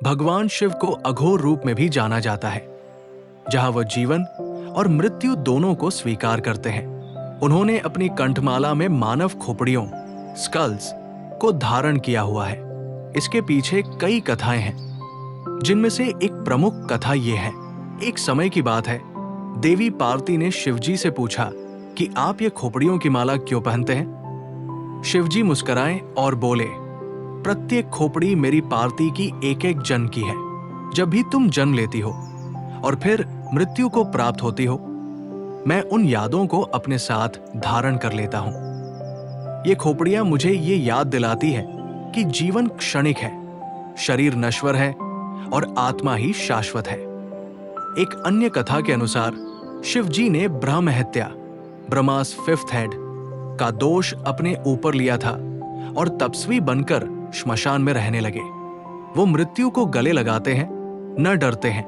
भगवान शिव को अघोर रूप में भी जाना जाता है, जहां वह जीवन और मृत्यु दोनों को स्वीकार करते हैं। उन्होंने अपनी कंठमाला में मानव खोपड़ियों स्कल्स को धारण किया हुआ है। इसके पीछे कई कथाएं हैं, जिनमें से एक प्रमुख कथा ये है। एक समय की बात है, देवी पार्वती ने शिवजी से पूछा कि आप ये खोपड़ियों की माला क्यों पहनते हैं। शिवजी मुस्कुराए और बोले, प्रत्येक खोपड़ी मेरी पार्वती की एक एक जन्म की है। जब भी तुम जन्म लेती हो और फिर मृत्यु को प्राप्त होती हो, मैं उन यादों को अपने साथ धारण कर लेता हूं। ये खोपड़ियां मुझे ये याद दिलाती है कि जीवन क्षणिक है, शरीर नश्वर है और आत्मा ही शाश्वत है। एक अन्य कथा के अनुसार शिव जी ने ब्रह्म हत्या, ब्रह्मास फिफ्थ हेड का दोष अपने ऊपर लिया था और तपस्वी बनकर श्मशान में रहने लगे। वो मृत्यु को गले लगाते हैं, न डरते हैं,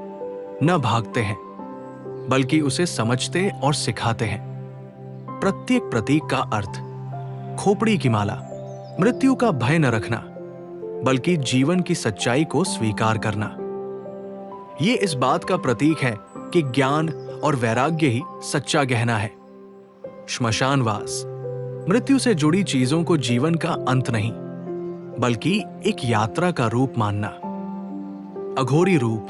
न भागते हैं, बल्कि उसे समझते और सिखाते हैं। प्रत्येक प्रतीक का अर्थ, खोपड़ी की माला, मृत्यु का भय न रखना, बल्कि जीवन की सच्चाई को स्वीकार करना। ये इस बात का प्रतीक है कि ज्ञान और वैराग्य ही सच्चा गहना है। श्मशानवास, मृत्यु से जुड़ी चीजों को जीवन का अंत नहीं, बल्कि एक यात्रा का रूप मानना। अघोरी रूप,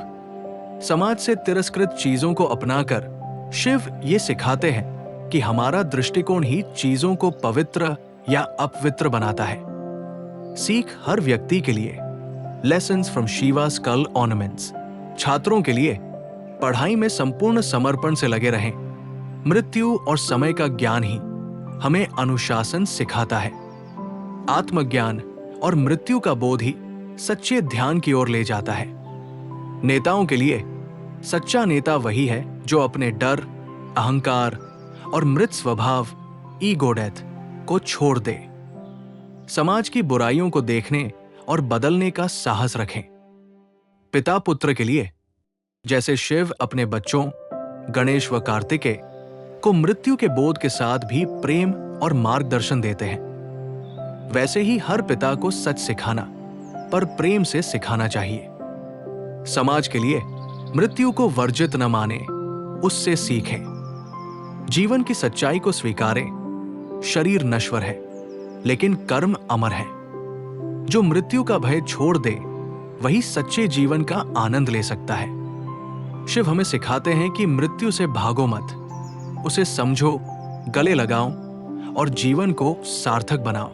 समाज से तिरस्कृत चीजों को अपनाकर शिव ये सिखाते हैं कि हमारा दृष्टिकोण ही चीजों को पवित्र या अपवित्र बनाता है। सीख हर व्यक्ति के लिए, lessons from Shiva skull ornaments. छात्रों के लिए, पढ़ाई में संपूर्ण समर्पण से लगे रहें। मृत्यु और समय का ज्ञान ही हमें अनुशासन सिखाता है। आत्मज्ञान और मृत्यु का बोध ही सच्चे ध्यान की ओर ले जाता है। नेताओं के लिए, सच्चा नेता वही है जो अपने डर, अहंकार और मृत स्वभाव ईगो डेथ को छोड़ दे। समाज की बुराइयों को देखने और बदलने का साहस रखें। पिता पुत्र के लिए, जैसे शिव अपने बच्चों गणेश व कार्तिकेय को मृत्यु के बोध के साथ भी प्रेम और मार्गदर्शन देते हैं, वैसे ही हर पिता को सच सिखाना, पर प्रेम से सिखाना चाहिए। समाज के लिए, मृत्यु को वर्जित न माने, उससे सीखें। जीवन की सच्चाई को स्वीकारें। शरीर नश्वर है, लेकिन कर्म अमर है। जो मृत्यु का भय छोड़ दे, वही सच्चे जीवन का आनंद ले सकता है। शिव हमें सिखाते हैं कि मृत्यु से भागो मत, उसे समझो, गले लगाओ और जीवन को सार्थक बनाओ।